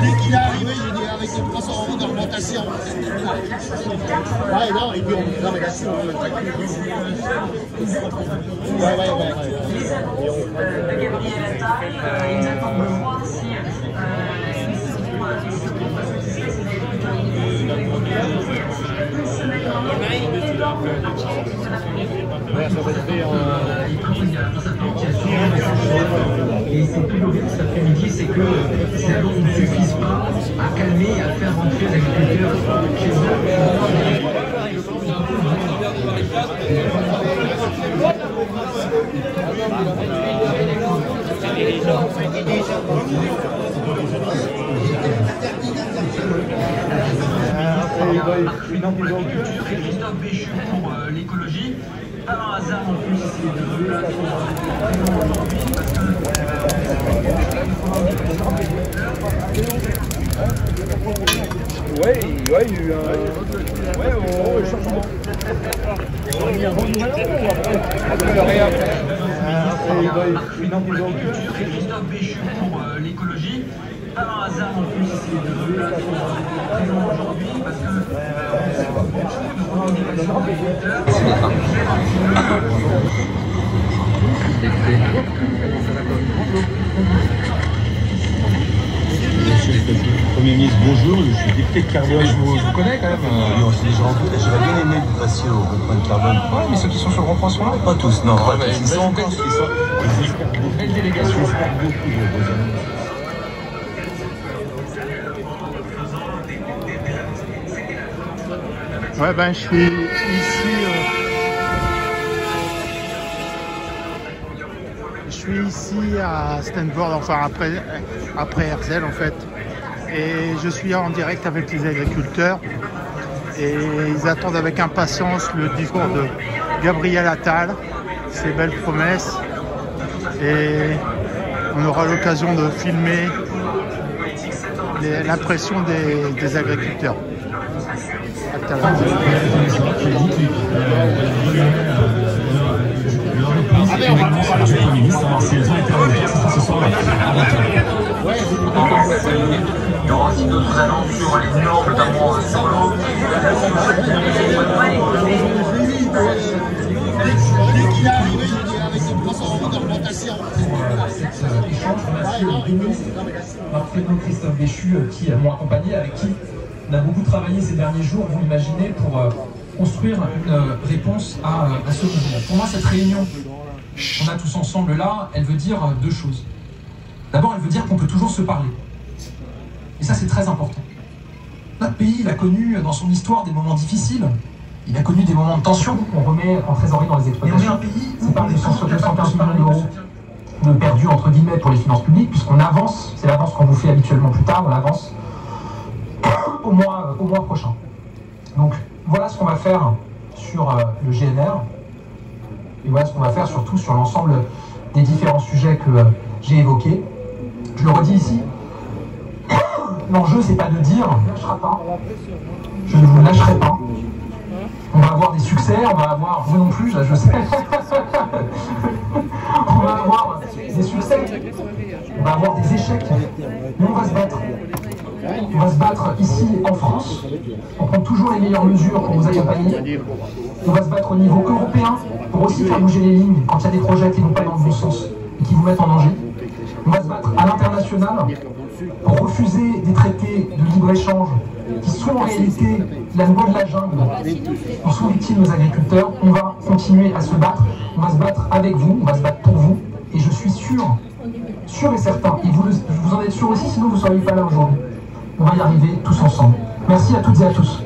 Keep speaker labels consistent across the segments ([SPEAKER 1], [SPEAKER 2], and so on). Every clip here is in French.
[SPEAKER 1] Dès qu'il est arrivé, je dis avec les 300 € d'augmentation. Ouais, non, et puis on dit, non, mais là, c'est
[SPEAKER 2] Gabriel Attal, ils attendent de voir si
[SPEAKER 3] et c'est plus lourd cet après-midi, c'est que ces annonces ne suffisent pas à calmer et à faire rentrer les agriculteurs chez eux.
[SPEAKER 4] Christophe Béchu pour l'écologie. Pas un hasard en plus, c'est aujourd'hui parce que
[SPEAKER 5] ouais, il y a eu un changement.
[SPEAKER 4] Christophe Béchu pour l'écologie. Pas un hasard en plus, c'est aujourd'hui parce que
[SPEAKER 6] Premier ministre, bonjour, je suis député de Carbone. Je vous connais quand même. Oui, on s'est déjà rencontrés. J'aurais bien aimé que vous passiez au rond-point de Carbone. Ouais, mais ceux qui sont sur le rond-point sont là. Pas tous, non. Pas tous. Ils sont encore. Belle délégation. J'espère beaucoup de vos amis.
[SPEAKER 1] Ouais, ben je suis ici. Je suis ici à Stanford, enfin après Herzl en fait. Et je suis en direct avec les agriculteurs. Et ils attendent avec impatience le discours de Gabriel Attal, ses belles promesses. Et on aura l'occasion de filmer l'impression des agriculteurs.
[SPEAKER 4] Il y aura aussi d'autres annonces sur les normes, notamment sur l'eau.
[SPEAKER 1] Dès qu'il est arrivé, je dis avec les 300 € d'augmentation.
[SPEAKER 7] Christophe Béchu qui m'ont accompagné, avec qui on a beaucoup travaillé ces derniers jours, vous l'imaginez, pour construire une réponse à ce mouvement. Pour moi, cette réunion qu'on a tous ensemble là, elle veut dire deux choses. D'abord, elle veut dire qu'on peut toujours se parler. Et ça, c'est très important. Notre pays, il a connu dans son histoire des moments difficiles. Il a connu des moments de tension. On remet en trésorerie dans les exploitations. Et on est un pays, c'est pas 215 millions d'euros de perdus, entre guillemets, pour les finances publiques, puisqu'on avance, c'est l'avance qu'on vous fait habituellement plus tard, on avance au mois prochain. Donc voilà ce qu'on va faire sur le GNR, et voilà ce qu'on va faire surtout sur l'ensemble des différents sujets que j'ai évoqués. Je le redis ici, l'enjeu c'est pas de dire je ne vous lâcherai pas. On va avoir des succès, on va avoir, vous non plus, je sais, on va avoir des succès, on va avoir des échecs, mais on va se battre. On va se battre ici en France, on prend toujours les meilleures mesures pour vous accompagner. On va se battre au niveau européen pour aussi faire bouger les lignes quand il y a des projets qui ne vont pas dans le bon sens et qui vous mettent en danger. On va se battre à l'international refuser des traités de libre-échange qui sont en réalité la loi de la jungle, en sont victimes nos agriculteurs. On va continuer à se battre, on va se battre avec vous, on va se battre pour vous, et je suis sûr et certain, et vous en êtes sûr aussi, sinon vous ne seriez pas là aujourd'hui. On va y arriver tous ensemble. Merci à toutes et à tous.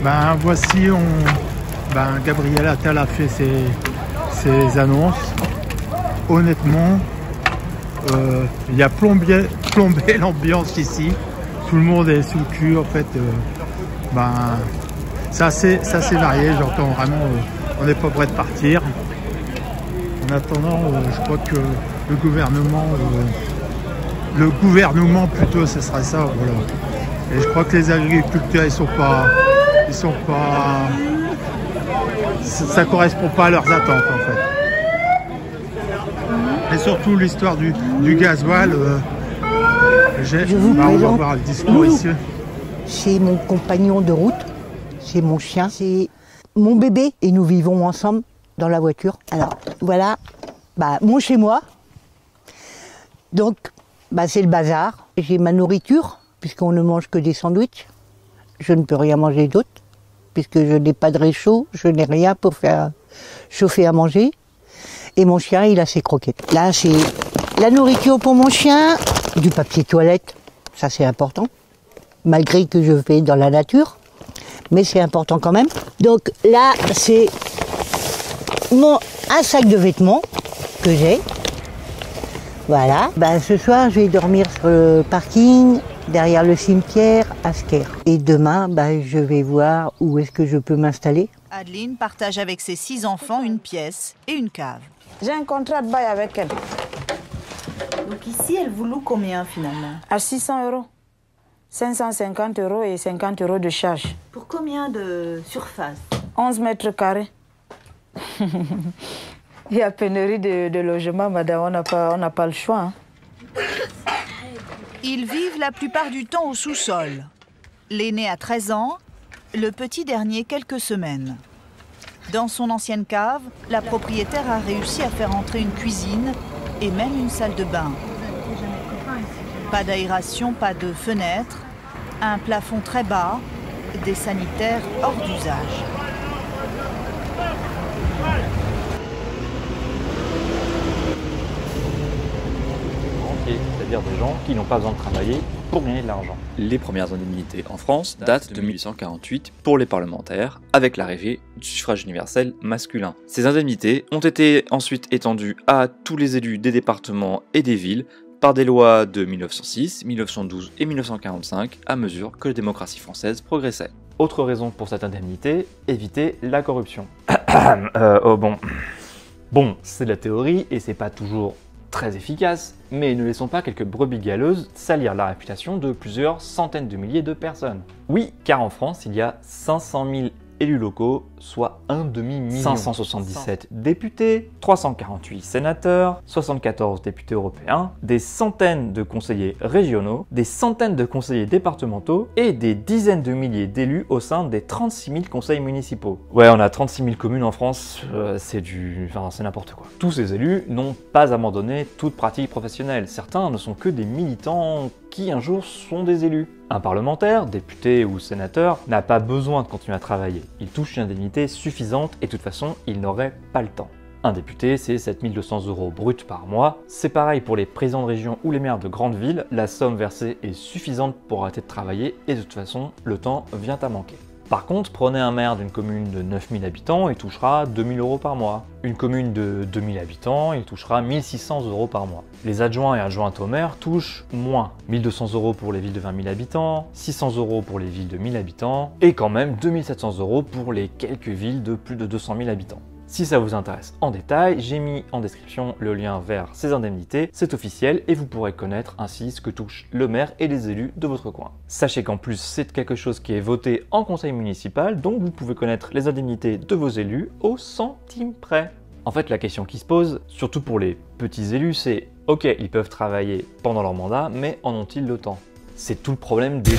[SPEAKER 1] Ben voici, Gabriel Attal a fait ses annonces. Honnêtement, il a plombé l'ambiance ici. Tout le monde est sous le cul en fait. C'est assez varié. J'entends vraiment, on n'est pas prêt de partir. En attendant, je crois que le gouvernement plutôt, ce serait ça. Voilà. Et je crois que les agriculteurs, ça correspond pas à leurs attentes en fait. Et surtout l'histoire du gasoil. On va voir le discours ici.
[SPEAKER 8] C'est mon compagnon de route, c'est mon chien, c'est mon bébé et nous vivons ensemble dans la voiture. Alors voilà, mon chez moi. Donc c'est le bazar. J'ai ma nourriture puisqu'on ne mange que des sandwichs. Je ne peux rien manger d'autre puisque je n'ai pas de réchaud, je n'ai rien pour faire chauffer à manger. Et mon chien, il a ses croquettes. Là, c'est la nourriture pour mon chien, du papier toilette, ça c'est important, malgré que je vais dans la nature, mais c'est important quand même. Donc là, c'est un sac de vêtements que j'ai. Voilà. Ce soir, je vais dormir sur le parking, derrière le cimetière, à Sker. Et demain, je vais voir où est-ce que je peux m'installer.
[SPEAKER 9] Adeline partage avec ses 6 enfants une pièce et une cave.
[SPEAKER 10] J'ai un contrat de bail avec elle.
[SPEAKER 9] Donc ici, elle vous loue combien finalement?
[SPEAKER 10] À 600 €. 550 € et 50 € de charge.
[SPEAKER 9] Pour combien de surface?
[SPEAKER 10] 11 mètres carrés. Il y a pénurie de logements, madame, on n'a pas le choix.
[SPEAKER 9] Ils vivent la plupart du temps au sous-sol. L'aîné a 13 ans, le petit dernier quelques semaines. Dans son ancienne cave, la propriétaire a réussi à faire entrer une cuisine et même une salle de bain. Pas d'aération, pas de fenêtre, un plafond très bas, des sanitaires hors d'usage.
[SPEAKER 11] C'est-à-dire des gens qui n'ont pas besoin de travailler pour gagner de l'argent. Les premières indemnités en France datent de 1848 pour les parlementaires, avec l'arrivée du suffrage universel masculin. Ces indemnités ont été ensuite étendues à tous les élus des départements et des villes par des lois de 1906, 1912 et 1945 à mesure que la démocratie française progressait. Autre raison pour cette indemnité, éviter la corruption. Bon, c'est de la théorie et c'est pas toujours très efficace, mais ne laissons pas quelques brebis galeuses salir la réputation de plusieurs centaines de milliers de personnes. Oui, car en France, il y a 500 000 élus locaux, soit un demi-million. 577 députés, 348 sénateurs, 74 députés européens, des centaines de conseillers régionaux, des centaines de conseillers départementaux et des dizaines de milliers d'élus au sein des 36 000 conseils municipaux. Ouais, on a 36 000 communes en France, c'est n'importe quoi. Tous ces élus n'ont pas abandonné toute pratique professionnelle. Certains ne sont que des militants qui un jour sont des élus. Un parlementaire, député ou sénateur, n'a pas besoin de continuer à travailler. Il touche une indemnité suffisante et de toute façon, il n'aurait pas le temps. Un député, c'est 7 200 € brut par mois. C'est pareil pour les présidents de région ou les maires de grandes villes. La somme versée est suffisante pour arrêter de travailler et de toute façon, le temps vient à manquer. Par contre, prenez un maire d'une commune de 9000 habitants, il touchera 2000 € par mois. Une commune de 2000 habitants, il touchera 1600 € par mois. Les adjoints et adjointes au maire touchent moins. 1200 € pour les villes de 20 000 habitants, 600 € pour les villes de 1000 habitants, et quand même 2700 € pour les quelques villes de plus de 200 000 habitants. Si ça vous intéresse en détail, j'ai mis en description le lien vers ces indemnités, c'est officiel et vous pourrez connaître ainsi ce que touchent le maire et les élus de votre coin. Sachez qu'en plus c'est quelque chose qui est voté en conseil municipal, donc vous pouvez connaître les indemnités de vos élus au centime près. En fait la question qui se pose, surtout pour les petits élus, c'est ok, ils peuvent travailler pendant leur mandat, mais en ont-ils le temps? C'est tout le problème des